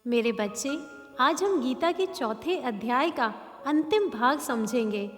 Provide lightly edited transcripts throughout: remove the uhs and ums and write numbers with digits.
मेरे बच्चे, आज हम गीता के चौथे अध्याय का अंतिम भाग समझेंगे।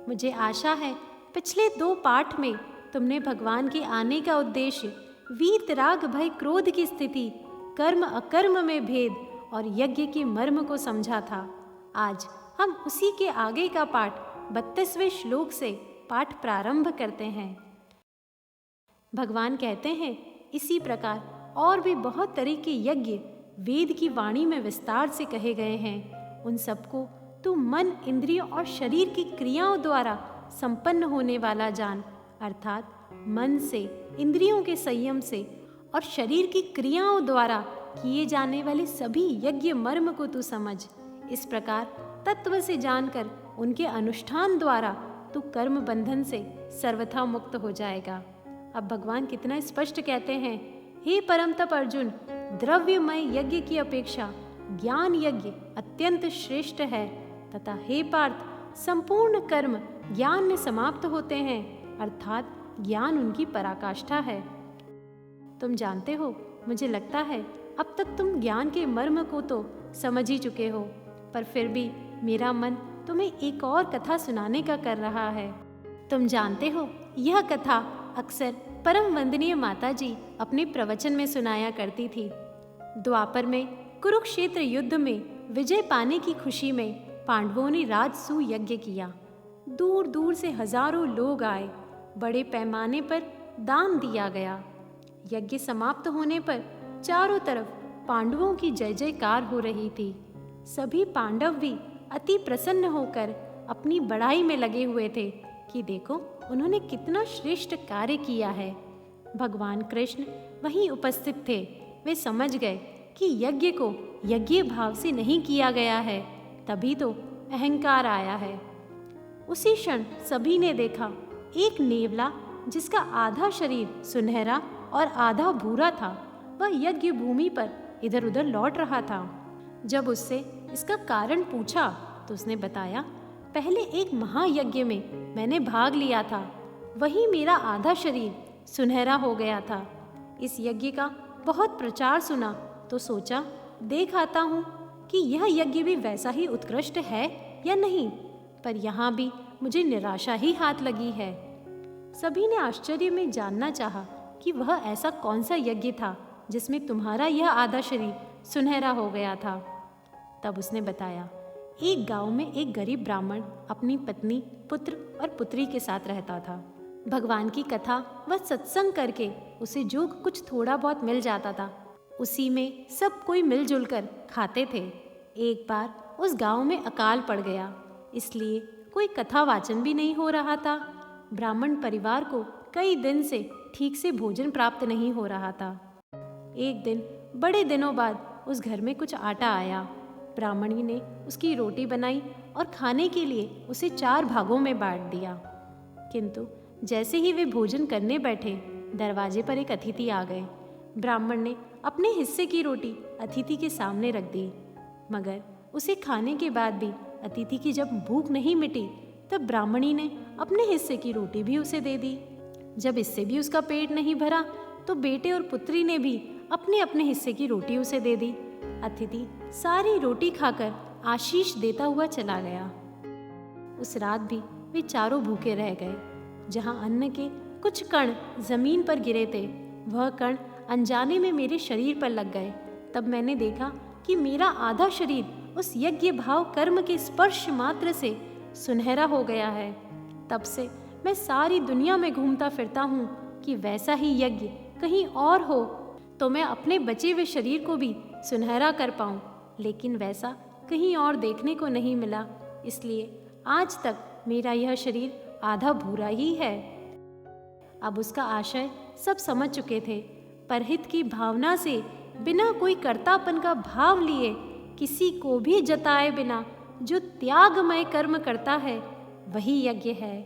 मुझे आशा है पिछले 2 पाठ में तुमने भगवान के आने का उद्देश्य, वीत राग भय क्रोध की स्थिति, कर्म अकर्म में भेद और यज्ञ के मर्म को समझा था। आज हम उसी के आगे का पाठ 32वें श्लोक से पाठ प्रारंभ करते हैं। भगवान कहते हैं, इसी प्रकार और भी बहुत तरह के यज्ञ वेद की वाणी में विस्तार से कहे गए हैं। उन सबको तू मन, इंद्रियों और शरीर की क्रियाओं द्वारा संपन्न होने वाला जान, अर्थात मन से, इंद्रियों के संयम से और शरीर की क्रियाओं द्वारा किए जाने वाले सभी यज्ञ मर्म को तू समझ। इस प्रकार तत्व से जानकर उनके अनुष्ठान द्वारा तू कर्म बंधन से सर्वथा मुक्त हो जाएगा। अब भगवान कितना स्पष्ट कहते हैं, हे परम तप अर्जुन, द्रव्यमय यज्ञ की अपेक्षा ज्ञान यज्ञ अत्यंत श्रेष्ठ है तथा हे पार्थ, संपूर्ण कर्म ज्ञान में समाप्त होते हैं, अर्थात ज्ञान उनकी पराकाष्ठा है। तुम जानते हो, मुझे लगता है अब तक तुम ज्ञान के मर्म को तो समझ ही चुके हो, पर फिर भी मेरा मन तुम्हें एक और कथा सुनाने का कर रहा है। तुम जानते हो, यह कथा अक्सर परम वंदनीय माता जी अपने प्रवचन में सुनाया करती थी। द्वापर में कुरुक्षेत्र युद्ध में विजय पाने की खुशी में पांडवों ने राजसूय यज्ञ किया। दूर दूर से हजारों लोग आए, बड़े पैमाने पर दान दिया गया। यज्ञ समाप्त होने पर चारों तरफ पांडवों की जय जयकार हो रही थी। सभी पांडव भी अति प्रसन्न होकर अपनी बड़ाई में लगे हुए थे कि देखो उन्होंने कितना श्रेष्ठ कार्य किया है। भगवान कृष्ण वहीं उपस्थित थे। वे समझ गए कि यज्ञ को यज्ञ भाव से नहीं किया गया है, तभी तो अहंकार आया है। उसी क्षण सभी ने देखा एक नेवला, जिसका आधा शरीर सुनहरा और आधा भूरा था, वह यज्ञ भूमि पर इधर उधर लौट रहा था। जब उससे इसका कारण पूछा तो उसने बताया, पहले एक महायज्ञ में मैंने भाग लिया था, वही मेरा आधा शरीर सुनहरा हो गया था। इस यज्ञ का बहुत प्रचार सुना तो सोचा देख आता हूँ कि यह यज्ञ भी वैसा ही उत्कृष्ट है या नहीं, पर यहाँ भी मुझे निराशा ही हाथ लगी है। सभी ने आश्चर्य में जानना चाहा कि वह ऐसा कौन सा यज्ञ था जिसमें तुम्हारा यह आधा शरीर सुनहरा हो गया था। तब उसने बताया, एक गांव में एक गरीब ब्राह्मण अपनी पत्नी, पुत्र और पुत्री के साथ रहता था। भगवान की कथा व सत्संग करके उसे जो कुछ थोड़ा बहुत मिल जाता था, उसी में सब कोई मिलजुल कर खाते थे। एक बार उस गांव में अकाल पड़ गया, इसलिए कोई कथा वाचन भी नहीं हो रहा था। ब्राह्मण परिवार को कई दिन से ठीक से भोजन प्राप्त नहीं हो रहा था। एक दिन बड़े दिनों बाद उस घर में कुछ आटा आया। ब्राह्मणी ने उसकी रोटी बनाई और खाने के लिए उसे 4 भागों में बांट दिया। किंतु जैसे ही वे भोजन करने बैठे, दरवाजे पर एक अतिथि आ गए। ब्राह्मण ने अपने हिस्से की रोटी अतिथि के सामने रख दी, मगर उसे खाने के बाद भी अतिथि की जब भूख नहीं मिटी, तब ब्राह्मणी ने अपने हिस्से की रोटी भी उसे दे दी। जब इससे भी उसका पेट नहीं भरा, तो बेटे और पुत्री ने भी अपने अपने हिस्से की रोटी उसे दे दी। अतिथि सारी रोटी खाकर आशीष देता हुआ चला गया। उस रात भी वे चारों भूखे रह गए। जहाँ अन्न के कुछ कण जमीन पर गिरे थे, वह कण अनजाने में मेरे शरीर पर लग गए। तब मैंने देखा कि मेरा आधा शरीर उस यज्ञ भाव कर्म के स्पर्श मात्र से सुनहरा हो गया है। तब से मैं सारी दुनिया में घूमता फिरता हूँ कि वैसा ही यज्ञ कहीं और हो तो मैं अपने बचे हुए शरीर को भी सुनहरा कर पाऊँ, लेकिन वैसा कहीं और देखने को नहीं मिला। इसलिए आज तक मेरा यह शरीर आधा भूरा ही है। अब उसका आशय सब समझ चुके थे। परहित की भावना से, बिना कोई कर्तापन का भाव लिए, किसी को भी जताए बिना जो त्यागमय कर्म करता है, वही यज्ञ है।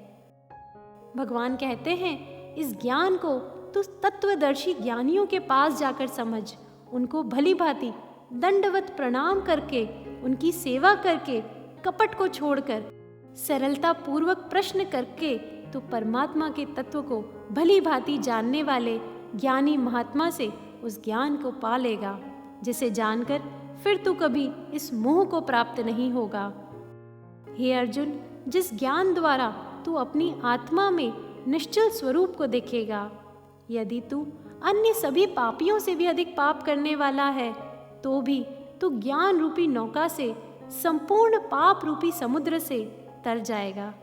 भगवान कहते हैं, इस ज्ञान को तो तत्वदर्शी ज्ञानियों के पास जाकर समझ। उनको भली भांति दंडवत प्रणाम करके, उनकी सेवा करके, कपट को छोड़कर सरलता पूर्वक प्रश्न करके तो परमात्मा के तत्व को भली भांति जानने वाले ज्ञानी महात्मा से उस ज्ञान को पा लेगा, जिसे जानकर फिर तू कभी इस मोह को प्राप्त नहीं होगा। हे अर्जुन, जिस ज्ञान द्वारा तू अपनी आत्मा में निश्चल स्वरूप को देखेगा, यदि तू अन्य सभी पापियों से भी अधिक पाप करने वाला है तो भी तू ज्ञान रूपी नौका से संपूर्ण पाप रूपी समुद्र से तर जाएगा।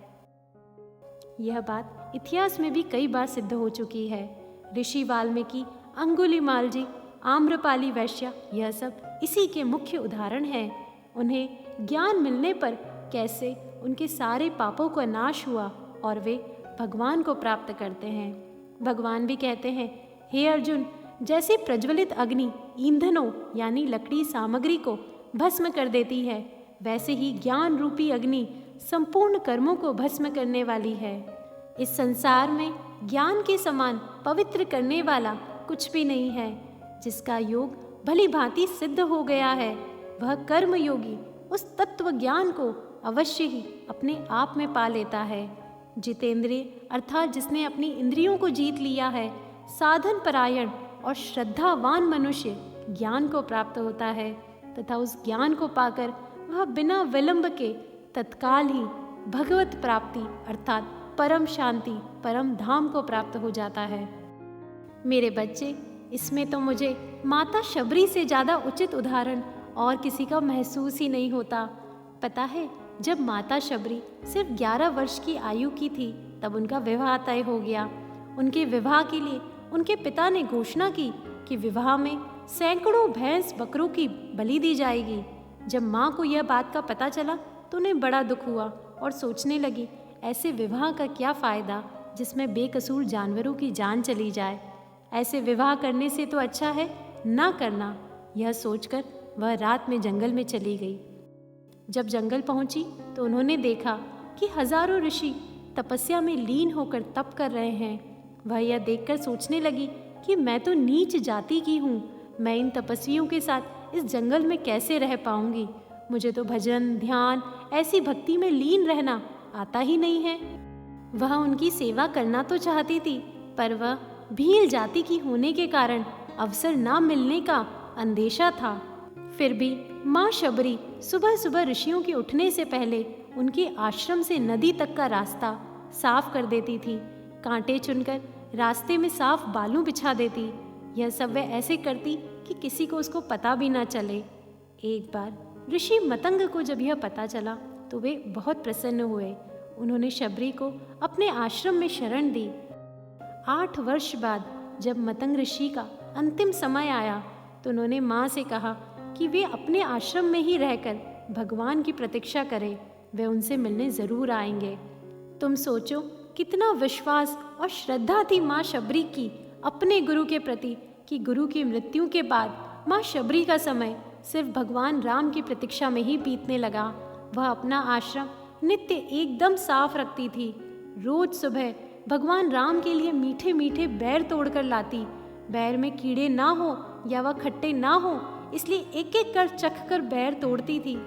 यह बात इतिहास में भी कई बार सिद्ध हो चुकी है। ऋषि वाल्मीकि, अंगुलीमाल जी, आम्रपाली वैश्य, यह सब इसी के मुख्य उदाहरण हैं। उन्हें ज्ञान मिलने पर कैसे उनके सारे पापों का नाश हुआ और वे भगवान को प्राप्त करते हैं। भगवान भी कहते हैं, हे अर्जुन, जैसे प्रज्वलित अग्नि ईंधनों यानी लकड़ी सामग्री को भस्म कर देती है, वैसे ही ज्ञान रूपी अग्नि संपूर्ण कर्मों को भस्म करने वाली है। इस संसार में ज्ञान के समान पवित्र करने वाला कुछ भी नहीं है। जिसका योग भली भांति सिद्ध हो गया है, वह कर्म योगी उस तत्व ज्ञान को अवश्य ही अपने आप में पा लेता है। जितेंद्रिय अर्थात जिसने अपनी इंद्रियों को जीत लिया है, साधन परायण और श्रद्धावान मनुष्य ज्ञान को प्राप्त होता है तथा उस ज्ञान को पाकर वह बिना विलंब के तत्काल ही भगवत प्राप्ति अर्थात परम शांति, परम धाम को प्राप्त हो जाता है। मेरे बच्चे, इसमें तो मुझे माता शबरी से ज़्यादा उचित उदाहरण और किसी का महसूस ही नहीं होता। पता है, जब माता शबरी सिर्फ 11 वर्ष की आयु की थी तब उनका विवाह तय हो गया। उनके विवाह के लिए उनके पिता ने घोषणा की कि विवाह में सैकड़ों भैंस बकरों की बलि दी जाएगी। जब माँ को यह बात का पता चला तो उन्हें बड़ा दुख हुआ और सोचने लगी, ऐसे विवाह का क्या फ़ायदा जिसमें बेकसूर जानवरों की जान चली जाए। ऐसे विवाह करने से तो अच्छा है ना करना। यह सोचकर वह रात में जंगल में चली गई। जब जंगल पहुंची तो उन्होंने देखा कि हजारों ऋषि तपस्या में लीन होकर तप कर रहे हैं। वह यह देखकर सोचने लगी कि मैं तो नीच जाति की हूँ, मैं इन तपस्वियों के साथ इस जंगल में कैसे रह पाऊंगी। मुझे तो भजन, ध्यान, ऐसी भक्ति में लीन रहना आता ही नहीं है। वह उनकी सेवा करना तो चाहती थी, पर वह भील जाति की होने के कारण अवसर ना मिलने का अंदेशा था। फिर भी माँ शबरी सुबह सुबह ऋषियों के उठने से पहले उनके आश्रम से नदी तक का रास्ता साफ कर देती थी। कांटे चुनकर रास्ते में साफ बालू बिछा देती। यह सब वह ऐसे करती कि किसी को उसको पता भी ना चले। एक बार ऋषि मतंग को जब यह पता चला तो वे बहुत प्रसन्न हुए। उन्होंने शबरी को अपने आश्रम में शरण दी। 8 वर्ष बाद जब मतंग ऋषि का अंतिम समय आया तो उन्होंने माँ से कहा कि वे अपने आश्रम में ही रहकर भगवान की प्रतीक्षा करें, वे उनसे मिलने ज़रूर आएंगे। तुम सोचो कितना विश्वास और श्रद्धा थी माँ शबरी की अपने गुरु के प्रति कि गुरु की मृत्यु के बाद माँ शबरी का समय सिर्फ भगवान राम की प्रतीक्षा में ही बीतने लगा। वह अपना आश्रम नित्य एकदम साफ रखती थी। रोज सुबह भगवान राम के लिए मीठे मीठे बैर तोड़कर लाती। बैर में कीड़े ना हो या वह खट्टे ना हो, इसलिए एक एक कर चख कर बैर तोड़ती थी।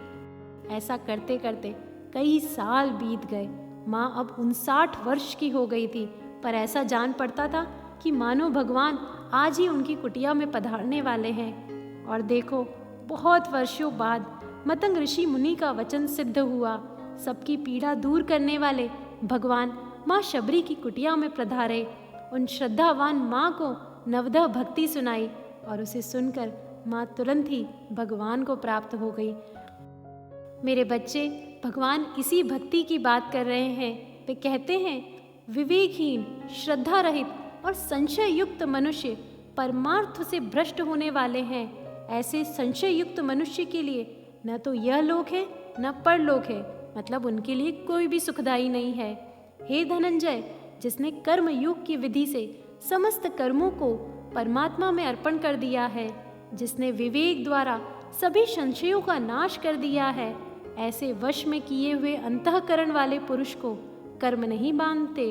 ऐसा करते करते कई साल बीत गए। माँ अब 59 वर्ष की हो गई थी, पर ऐसा जान पड़ता था कि मानो भगवान आज ही उनकी कुटिया में पधारने वाले हैं। और देखो, बहुत वर्षों बाद मतंग ऋषि मुनि का वचन सिद्ध हुआ। सबकी पीड़ा दूर करने वाले भगवान माँ शबरी की कुटिया में पधारे। उन श्रद्धावान माँ को नवदह भक्ति सुनाई और उसे सुनकर माँ तुरंत ही भगवान को प्राप्त हो गई। मेरे बच्चे, भगवान इसी भक्ति की बात कर रहे हैं। वे कहते हैं, विवेकहीन, श्रद्धा रहित और संशय युक्त मनुष्य परमार्थ से भ्रष्ट होने वाले हैं। ऐसे संशय युक्त मनुष्य के लिए न तो यह लोक है न परलोक है, मतलब उनके लिए कोई भी सुखदायी नहीं है। हे धनंजय, जिसने कर्म योग की विधि से समस्त कर्मों को परमात्मा में अर्पण कर दिया है, जिसने विवेक द्वारा सभी संशयों का नाश कर दिया है, ऐसे वश में किए हुए अंतःकरण वाले पुरुष को कर्म नहीं बांधते।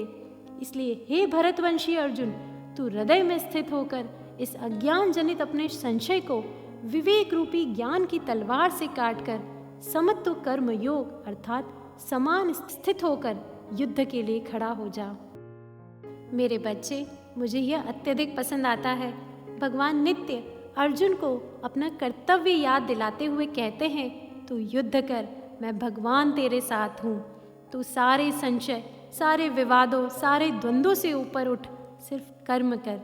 इसलिए हे भरतवंशी अर्जुन, तू हृदय में स्थित होकर इस अज्ञान जनित अपने संशय को विवेक रूपी ज्ञान की तलवार से काटकर समत्व कर्म योग अर्थात समान स्थित होकर युद्ध के लिए खड़ा हो जा। मेरे बच्चे, मुझे यह अत्यधिक पसंद आता है। भगवान नित्य अर्जुन को अपना कर्तव्य याद दिलाते हुए कहते हैं, तू युद्ध कर, मैं भगवान तेरे साथ हूँ। तू सारे संशय, सारे विवादों, सारे द्वंद्वों से ऊपर उठ, सिर्फ कर्म कर।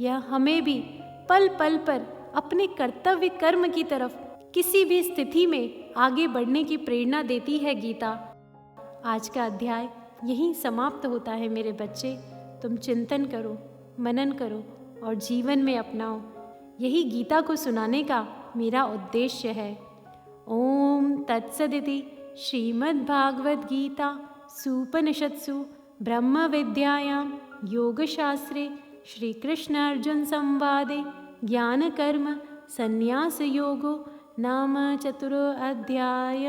यह हमें भी पल पल पर अपने कर्तव्य कर्म की तरफ किसी भी स्थिति में आगे बढ़ने की प्रेरणा देती है गीता। आज का अध्याय यहीं समाप्त होता है मेरे बच्चे। तुम चिंतन करो, मनन करो और जीवन में अपनाओ। यही गीता को सुनाने का मेरा उद्देश्य है। ओम तत्सदिति श्रीमद्भागवत गीता सूपनिषत्सु ब्रह्म विद्यायां योगशास्त्रे श्री कृष्ण अर्जुन संवादे ज्ञान कर्म संन्यास योगो नाम चतुरो अध्याय।